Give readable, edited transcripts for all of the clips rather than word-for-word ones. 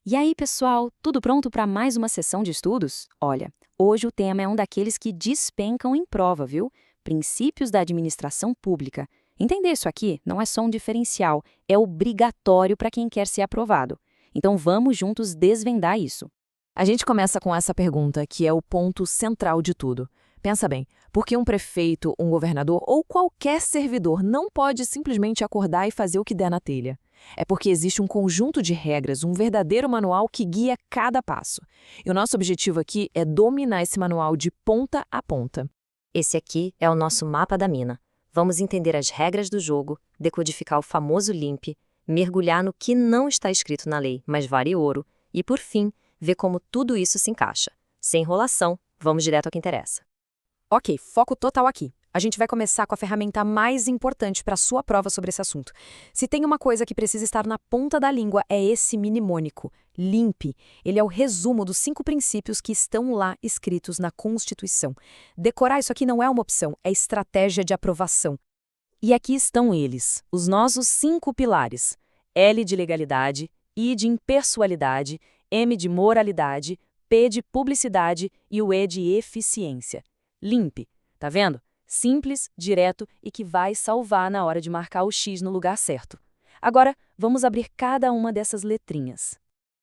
E aí, pessoal, tudo pronto para mais uma sessão de estudos? Olha, hoje o tema é um daqueles que despencam em prova, viu? Princípios da administração pública. Entender isso aqui não é só um diferencial, é obrigatório para quem quer ser aprovado. Então vamos juntos desvendar isso. A gente começa com essa pergunta, que é o ponto central de tudo. Pensa bem, por que um prefeito, um governador ou qualquer servidor não pode simplesmente acordar e fazer o que der na telha? É porque existe um conjunto de regras, um verdadeiro manual que guia cada passo. E o nosso objetivo aqui é dominar esse manual de ponta a ponta. Esse aqui é o nosso mapa da mina. Vamos entender as regras do jogo, decodificar o famoso limpe, mergulhar no que não está escrito na lei, mas vale ouro, e, por fim, ver como tudo isso se encaixa. Sem enrolação, vamos direto ao que interessa. Ok, foco total aqui. A gente vai começar com a ferramenta mais importante para a sua prova sobre esse assunto. Se tem uma coisa que precisa estar na ponta da língua, é esse mnemônico, LIMP. Ele é o resumo dos 5 princípios que estão lá escritos na Constituição. Decorar isso aqui não é uma opção, é estratégia de aprovação. E aqui estão eles, os nossos 5 pilares. L de legalidade, I de impessoalidade, M de moralidade, P de publicidade e o E de eficiência. LIMP, tá vendo? Simples, direto e que vai salvar na hora de marcar o X no lugar certo. Agora, vamos abrir cada uma dessas letrinhas.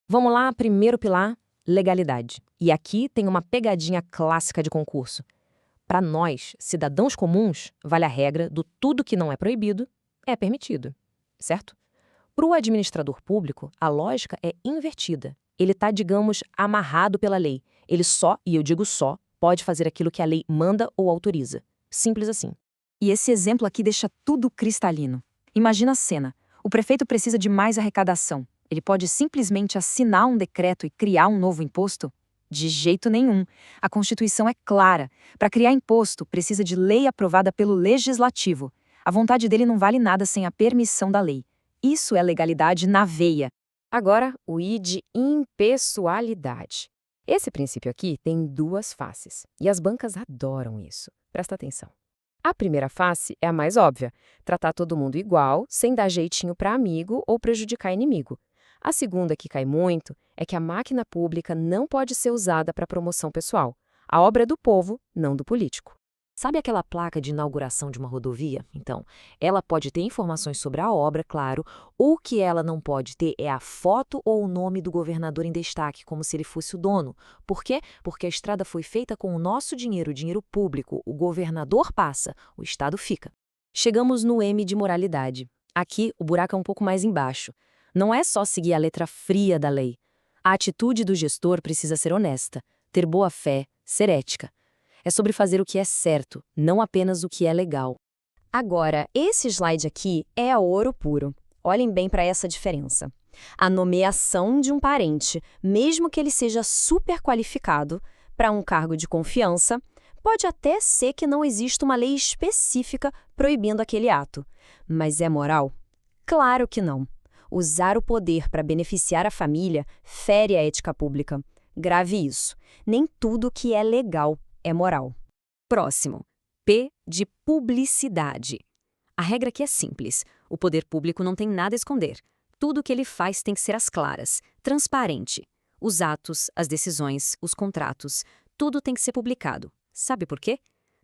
Vamos lá, primeiro pilar, legalidade. E aqui tem uma pegadinha clássica de concurso. Para nós, cidadãos comuns, vale a regra do tudo que não é proibido é permitido, certo? Para o administrador público, a lógica é invertida. Ele está, digamos, amarrado pela lei. Ele só, e eu digo só, pode fazer aquilo que a lei manda ou autoriza. Simples assim. E esse exemplo aqui deixa tudo cristalino. Imagina a cena. O prefeito precisa de mais arrecadação. Ele pode simplesmente assinar um decreto e criar um novo imposto? De jeito nenhum. A Constituição é clara. Para criar imposto, precisa de lei aprovada pelo Legislativo. A vontade dele não vale nada sem a permissão da lei. Isso é legalidade na veia. Agora, o I de impessoalidade. Esse princípio aqui tem 2 faces, e as bancas adoram isso. Presta atenção. A primeira face é a mais óbvia, tratar todo mundo igual, sem dar jeitinho para amigo ou prejudicar inimigo. A segunda, que cai muito, é que a máquina pública não pode ser usada para promoção pessoal. A obra é do povo, não do político. Sabe aquela placa de inauguração de uma rodovia? Então, ela pode ter informações sobre a obra, claro. O que ela não pode ter é a foto ou o nome do governador em destaque, como se ele fosse o dono. Por quê? Porque a estrada foi feita com o nosso dinheiro, dinheiro público. O governador passa, o Estado fica. Chegamos no M de moralidade. Aqui, o buraco é um pouco mais embaixo. Não é só seguir a letra fria da lei. A atitude do gestor precisa ser honesta, ter boa fé, ser ética. É sobre fazer o que é certo, não apenas o que é legal. Agora, esse slide aqui é ouro puro. Olhem bem para essa diferença. A nomeação de um parente, mesmo que ele seja super qualificado para um cargo de confiança, pode até ser que não exista uma lei específica proibindo aquele ato. Mas é moral? Claro que não. Usar o poder para beneficiar a família fere a ética pública. Grave isso. Nem tudo que é legal é moral. Próximo. P de publicidade. A regra aqui é simples. O poder público não tem nada a esconder. Tudo o que ele faz tem que ser às claras, transparente. Os atos, as decisões, os contratos, tudo tem que ser publicado. Sabe por quê?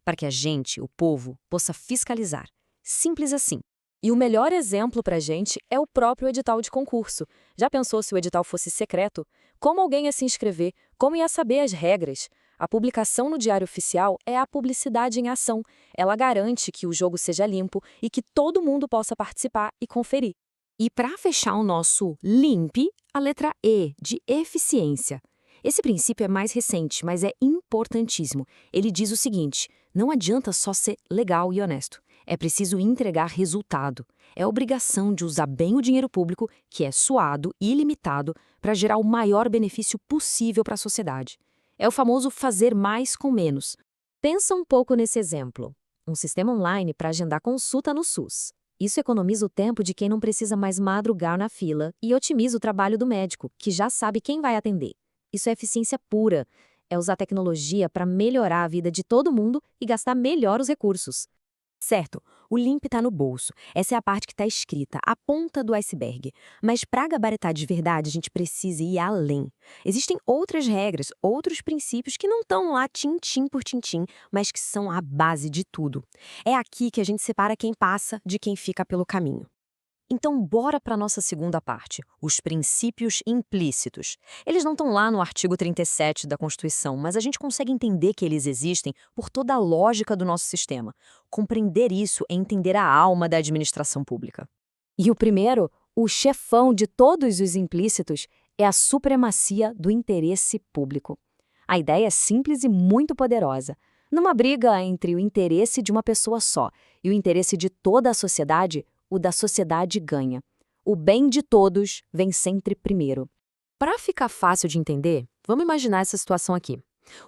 Para que a gente, o povo, possa fiscalizar. Simples assim. E o melhor exemplo para a gente é o próprio edital de concurso. Já pensou se o edital fosse secreto? Como alguém ia se inscrever? Como ia saber as regras? A publicação no Diário Oficial é a publicidade em ação. Ela garante que o jogo seja limpo e que todo mundo possa participar e conferir. E para fechar o nosso LIMP, a letra E, de eficiência. Esse princípio é mais recente, mas é importantíssimo. Ele diz o seguinte: não adianta só ser legal e honesto. É preciso entregar resultado. É obrigação de usar bem o dinheiro público, que é suado e ilimitado, para gerar o maior benefício possível para a sociedade. É o famoso fazer mais com menos. Pensa um pouco nesse exemplo. Um sistema online para agendar consulta no SUS. Isso economiza o tempo de quem não precisa mais madrugar na fila e otimiza o trabalho do médico, que já sabe quem vai atender. Isso é eficiência pura. É usar tecnologia para melhorar a vida de todo mundo e gastar melhor os recursos. Certo, O limp está no bolso. Essa é a parte que está escrita, a ponta do iceberg. Mas para gabaritar de verdade, a gente precisa ir além. Existem outras regras, outros princípios que não estão lá tintim por tintim, mas que são a base de tudo. É aqui que a gente separa quem passa de quem fica pelo caminho. Então, bora para a nossa segunda parte, os princípios implícitos. Eles não estão lá no artigo 37 da Constituição, mas a gente consegue entender que eles existem por toda a lógica do nosso sistema. Compreender isso é entender a alma da administração pública. E o primeiro, o chefão de todos os implícitos, é a supremacia do interesse público. A ideia é simples e muito poderosa. Numa briga entre o interesse de uma pessoa só e o interesse de toda a sociedade, o da sociedade ganha. O bem de todos vem sempre primeiro. Para ficar fácil de entender, vamos imaginar essa situação aqui.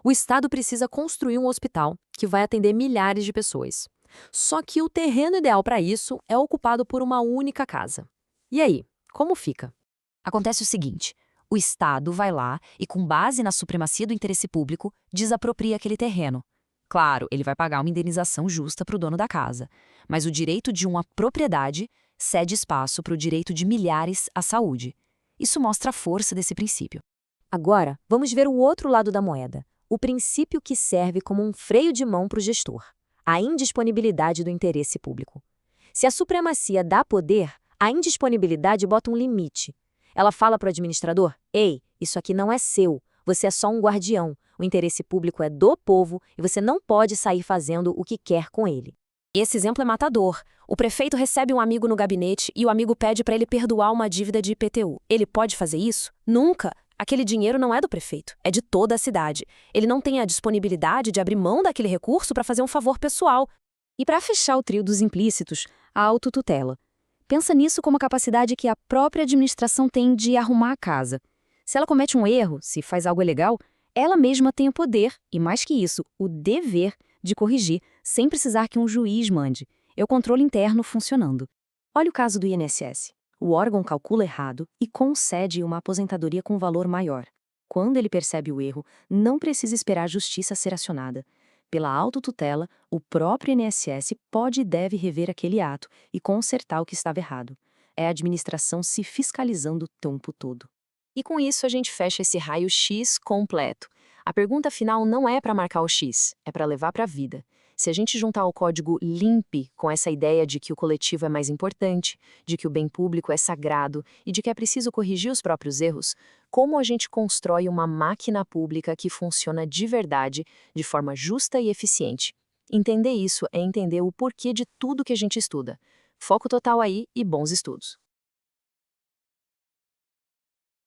O Estado precisa construir um hospital que vai atender milhares de pessoas. Só que o terreno ideal para isso é ocupado por uma única casa. E aí, como fica? Acontece o seguinte: o Estado vai lá e, com base na supremacia do interesse público, desapropria aquele terreno. Claro, ele vai pagar uma indenização justa para o dono da casa, mas o direito de uma propriedade cede espaço para o direito de milhares à saúde. Isso mostra a força desse princípio. Agora, vamos ver o outro lado da moeda, o princípio que serve como um freio de mão para o gestor, a indisponibilidade do interesse público. Se a supremacia dá poder, a indisponibilidade bota um limite. Ela fala para o administrador: ei, isso aqui não é seu, você é só um guardião. O interesse público é do povo e você não pode sair fazendo o que quer com ele. Esse exemplo é matador. O prefeito recebe um amigo no gabinete e o amigo pede para ele perdoar uma dívida de IPTU. Ele pode fazer isso? Nunca! Aquele dinheiro não é do prefeito, é de toda a cidade. Ele não tem a disponibilidade de abrir mão daquele recurso para fazer um favor pessoal. E para fechar o trio dos implícitos, a autotutela. Pensa nisso como a capacidade que a própria administração tem de arrumar a casa. Se ela comete um erro, se faz algo ilegal, ela mesma tem o poder, e mais que isso, o dever, de corrigir, sem precisar que um juiz mande. É o controle interno funcionando. Olha o caso do INSS. O órgão calcula errado e concede uma aposentadoria com valor maior. Quando ele percebe o erro, não precisa esperar a justiça ser acionada. Pela autotutela, o próprio INSS pode e deve rever aquele ato e consertar o que estava errado. É a administração se fiscalizando o tempo todo. E com isso a gente fecha esse raio-x completo. A pergunta final não é para marcar o X, é para levar para a vida. Se a gente juntar o código LIMP com essa ideia de que o coletivo é mais importante, de que o bem público é sagrado e de que é preciso corrigir os próprios erros, como a gente constrói uma máquina pública que funciona de verdade, de forma justa e eficiente? Entender isso é entender o porquê de tudo que a gente estuda. Foco total aí e bons estudos.